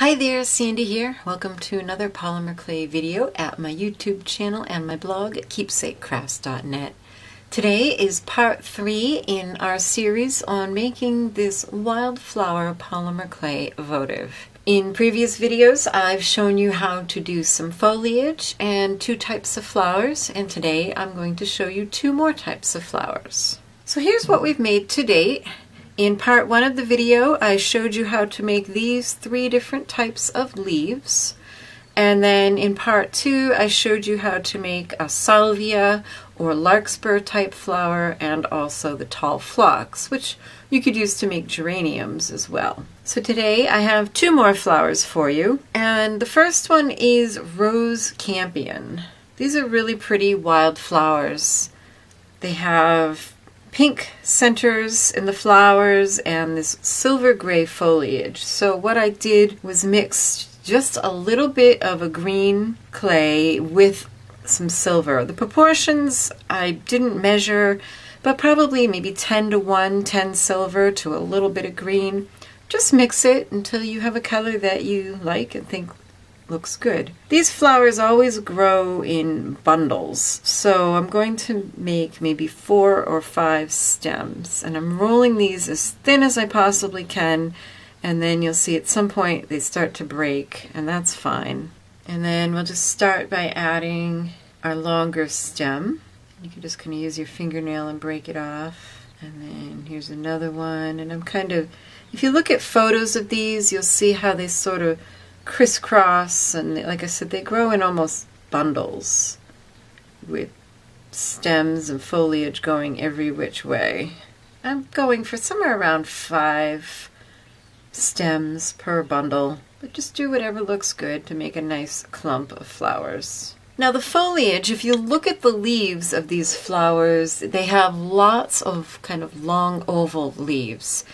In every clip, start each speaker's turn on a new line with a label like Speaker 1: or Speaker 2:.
Speaker 1: Hi there, Sandy here. Welcome to another polymer clay video at my YouTube channel and my blog at keepsakecrafts.net. Today is part 3 in our series on making this wildflower polymer clay votive. In previous videos I've shown you how to do some foliage and 2 types of flowers, and today I'm going to show you 2 more types of flowers. So here's what we've made to date. In part 1 of the video, I showed you how to make these 3 different types of leaves. And then in part 2, I showed you how to make a salvia or larkspur type flower and also the tall phlox, which you could use to make geraniums as well. So today I have 2 more flowers for you. And the first one is rose campion. These are really pretty wildflowers. They have pink centers in the flowers and this silver gray foliage. So what I did was mix just a little bit of a green clay with some silver. The proportions I didn't measure, but probably maybe 10 to 1, 10 silver to a little bit of green. Just mix it until you have a color that you like and think looks good. These flowers always grow in bundles, so I'm going to make maybe 4 or 5 stems, and I'm rolling these as thin as I possibly can, and then you'll see at some point they start to break, and that's fine. And then we'll just start by adding our longer stem. You can just kind of use your fingernail and break it off. And then here's another one, and I'm kind of, if you look at photos of these, you'll see how they sort of crisscross, and like I said, they grow in almost bundles with stems and foliage going every which way. I'm going for somewhere around 5 stems per bundle, but just do whatever looks good to make a nice clump of flowers. Now the foliage, if you look at the leaves of these flowers, they have lots of kind of long oval leaves.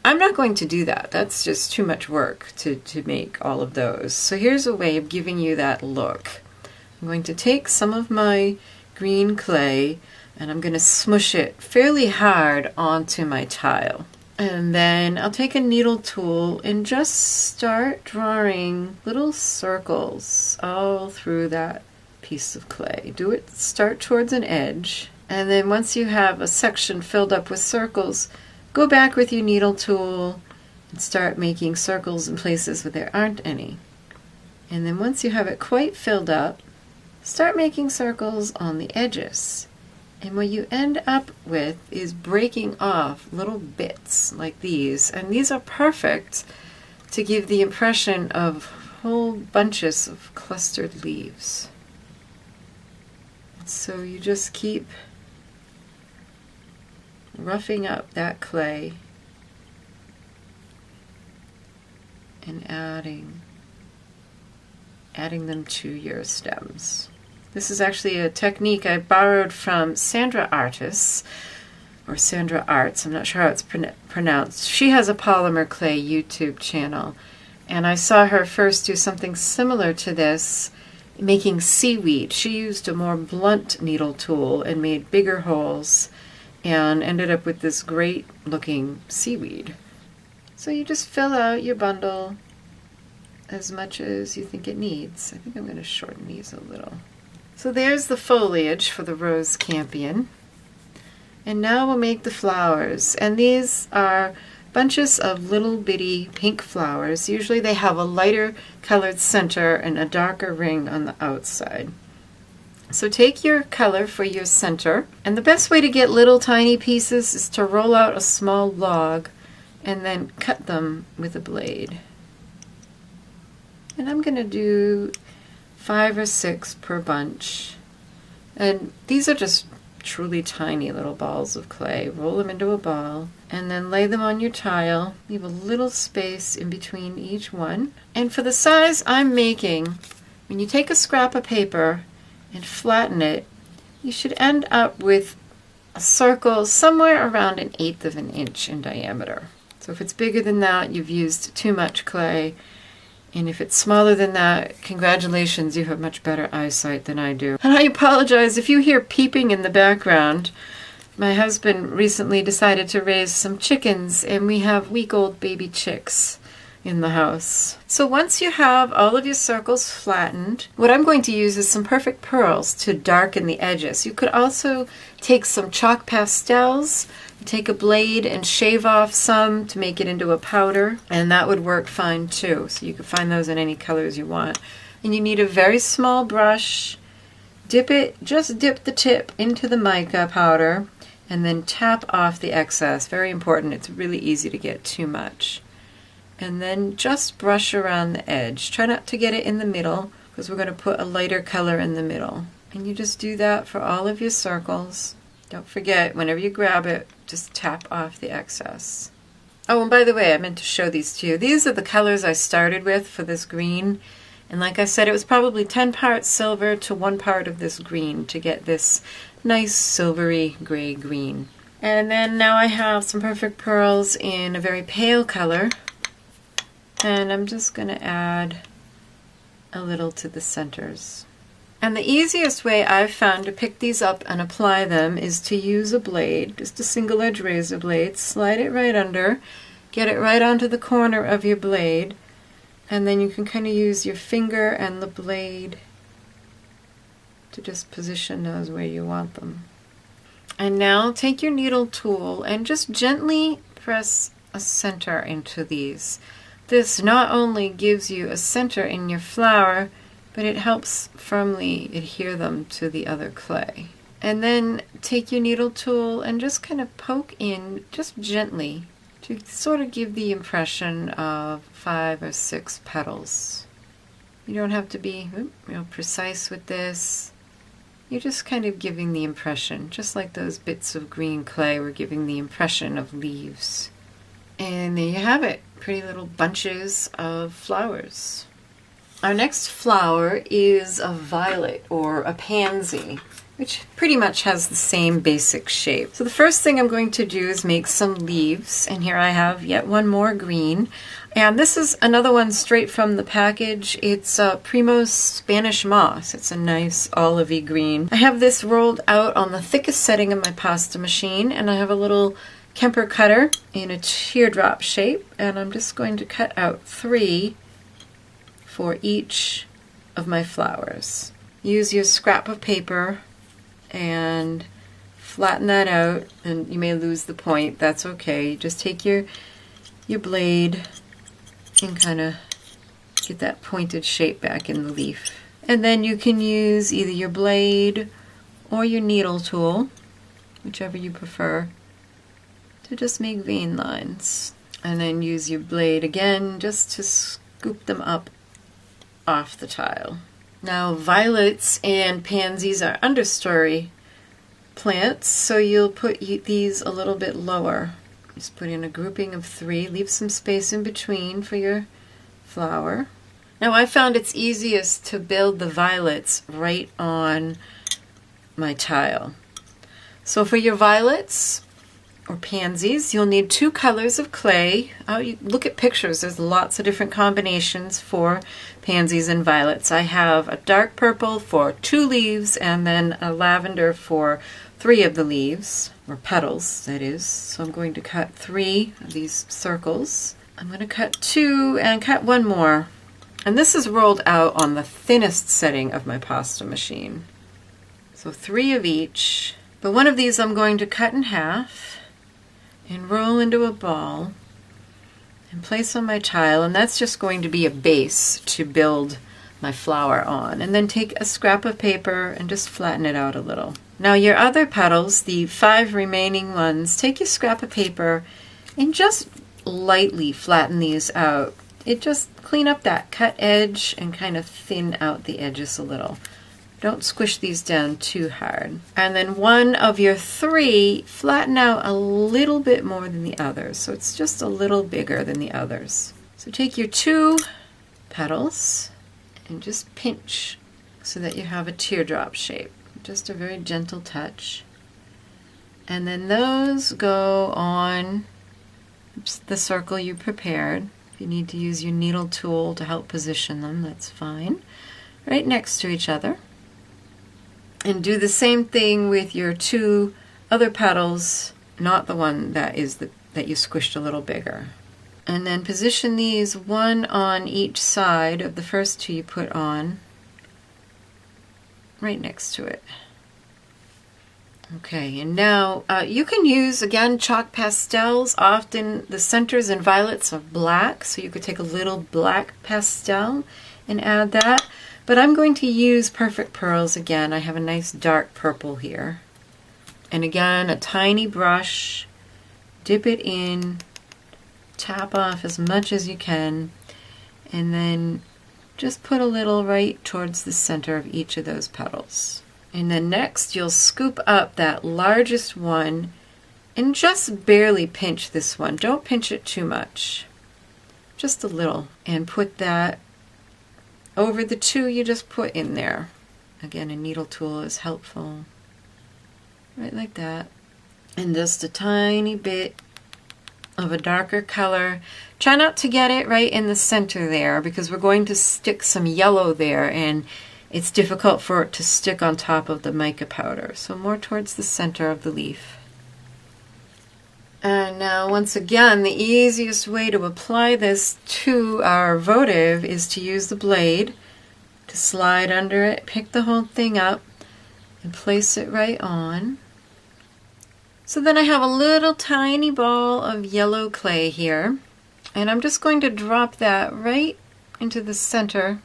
Speaker 1: I'm not going to do that. That's just too much work to make all of those. So here's a way of giving you that look. I'm going to take some of my green clay and I'm going to smush it fairly hard onto my tile. And then I'll take a needle tool and just start drawing little circles all through that piece of clay. Do it, start towards an edge, and then once you have a section filled up with circles, go back with your needle tool and start making circles in places where there aren't any. And then once you have it quite filled up, start making circles on the edges. And what you end up with is breaking off little bits like these. And these are perfect to give the impression of whole bunches of clustered leaves. So you just keep roughing up that clay and adding them to your stems. This is actually a technique I borrowed from Sandra Artis, or Sandra Arts, I'm not sure how it's pronounced. She has a polymer clay YouTube channel, and I saw her first do something similar to this, making seaweed. She used a more blunt needle tool and made bigger holes and ended up with this great looking seaweed. So you just fill out your bundle as much as you think it needs. I think I'm going to shorten these a little. So there's the foliage for the rose campion. And now we'll make the flowers. And these are bunches of little bitty pink flowers. Usually they have a lighter colored center and a darker ring on the outside. So take your color for your center, and the best way to get little tiny pieces is to roll out a small log and then cut them with a blade. And I'm going to do 5 or 6 per bunch. And these are just truly tiny little balls of clay. Roll them into a ball and then lay them on your tile. Leave a little space in between each one. And for the size I'm making, when you take a scrap of paper and flatten it, you should end up with a circle somewhere around 1/8 of an inch in diameter. So if it's bigger than that, you've used too much clay, and if it's smaller than that, congratulations, you have much better eyesight than I do. And I apologize if you hear peeping in the background. My husband recently decided to raise some chickens, and we have week-old baby chicks. in the house. So once you have all of your circles flattened, what I'm going to use is some perfect pearls to darken the edges. You could also take some chalk pastels, take a blade and shave off some to make it into a powder, and that would work fine too. So you can find those in any colors you want. And you need a very small brush. Just dip the tip into the mica powder and then tap off the excess. Very important, it's really easy to get too much. And then just brush around the edge. Try not to get it in the middle because we're going to put a lighter color in the middle. And you just do that for all of your circles. Don't forget, whenever you grab it, just tap off the excess. Oh, and by the way, I meant to show these to you. These are the colors I started with for this green. And like I said, it was probably 10 parts silver to 1 part of this green to get this nice silvery gray green. And then now I have some perfect pearls in a very pale color. And I'm just going to add a little to the centers. And the easiest way I've found to pick these up and apply them is to use a blade, just a single edge razor blade, slide it right under, get it right onto the corner of your blade, and then you can kind of use your finger and the blade to just position those where you want them. And now take your needle tool and just gently press a center into these. This not only gives you a center in your flower, but it helps firmly adhere them to the other clay. And then take your needle tool and just kind of poke in just gently to sort of give the impression of 5 or 6 petals. You don't have to be precise with this. You're just kind of giving the impression, just like those bits of green clay were giving the impression of leaves. And there you have it, pretty little bunches of flowers. Our next flower is a violet or a pansy, which pretty much has the same basic shape. So the first thing I'm going to do is make some leaves, and here I have yet one more green. And this is another one straight from the package. It's Primo's Spanish Moss. It's a nice olivey green. I have this rolled out on the thickest setting of my pasta machine, and I have a little Kemper cutter in a teardrop shape, and I'm just going to cut out 3 for each of my flowers. Use your scrap of paper and flatten that out, and you may lose the point. That's okay. Just take your blade and kind of get that pointed shape back in the leaf. And then you can use either your blade or your needle tool, whichever you prefer, to just make vein lines. And then use your blade again just to scoop them up off the tile. Now violets and pansies are understory plants, so you'll put these a little bit lower. Just put in a grouping of 3, leave some space in between for your flower. Now I found it's easiest to build the violets right on my tile. So for your violets or pansies, you'll need 2 colors of clay. You look at pictures, there's lots of different combinations for pansies and violets. I have a dark purple for 2 leaves and then a lavender for 3 of the leaves, or petals that is. So I'm going to cut 3 of these circles. I'm going to cut 2 and cut 1 more. And this is rolled out on the thinnest setting of my pasta machine. So 3 of each. But one of these I'm going to cut in half and roll into a ball and place on my tile, and that's just going to be a base to build my flower on. And then take a scrap of paper and just flatten it out a little. Now your other petals, the 5 remaining ones, take your scrap of paper and just lightly flatten these out. It just clean up that cut edge and kind of thin out the edges a little. Don't squish these down too hard. And then one of your 3, flatten out a little bit more than the others. So it's just a little bigger than the others. So take your 2 petals and just pinch so that you have a teardrop shape. Just a very gentle touch. And then those go on the circle you prepared. If you need to use your needle tool to help position them, that's fine. Right next to each other. And do the same thing with your 2 other petals, not the one that you squished a little bigger. And then position these one on each side of the first two you put on, right next to it. Okay, and now you can use, again, chalk pastels. Often the centers and violets are black, so you could take a little black pastel and add that. But I'm going to use Perfect Pearls again. I have a nice dark purple here. And again, a tiny brush, dip it in, tap off as much as you can, and then just put a little right towards the center of each of those petals. And then next you'll scoop up that largest one and just barely pinch this one. Don't pinch it too much, just a little, and put that over the two you just put in there. Again, a needle tool is helpful. Right like that. And just a tiny bit of a darker color. Try not to get it right in the center there, because we're going to stick some yellow there and it's difficult for it to stick on top of the mica powder. So more towards the center of the leaf. And now once again, the easiest way to apply this to our votive is to use the blade to slide under it, pick the whole thing up, and place it right on. So then I have a little tiny ball of yellow clay here, and I'm just going to drop that right into the center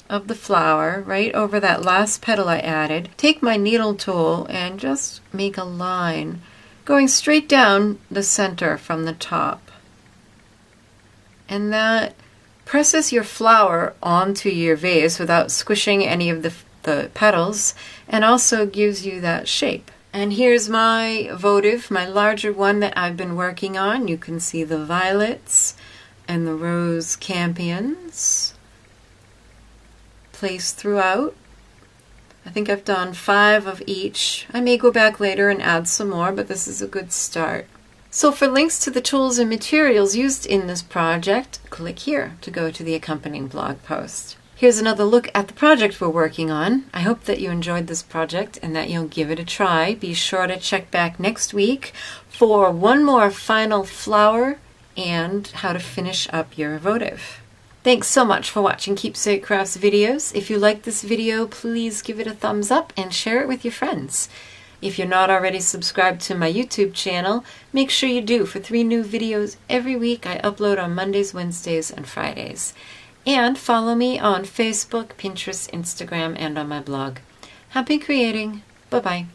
Speaker 1: of the flower, right over that last petal I added. Take my needle tool and just make a line going straight down the center from the top. And that presses your flower onto your vase without squishing any of the petals, and also gives you that shape. And here's my votive, my larger one that I've been working on. You can see the violets and the rose campions placed throughout. I think I've done 5 of each. I may go back later and add some more, but this is a good start. So for links to the tools and materials used in this project, click here to go to the accompanying blog post. Here's another look at the project we're working on. I hope that you enjoyed this project and that you'll give it a try. Be sure to check back next week for one more final flower and how to finish up your votive. Thanks so much for watching Keepsake Crafts videos. If you like this video, please give it a thumbs up and share it with your friends. If you're not already subscribed to my YouTube channel, make sure you do. For 3 new videos every week, I upload on Mondays, Wednesdays, and Fridays. And follow me on Facebook, Pinterest, Instagram, and on my blog. Happy creating. Bye-bye.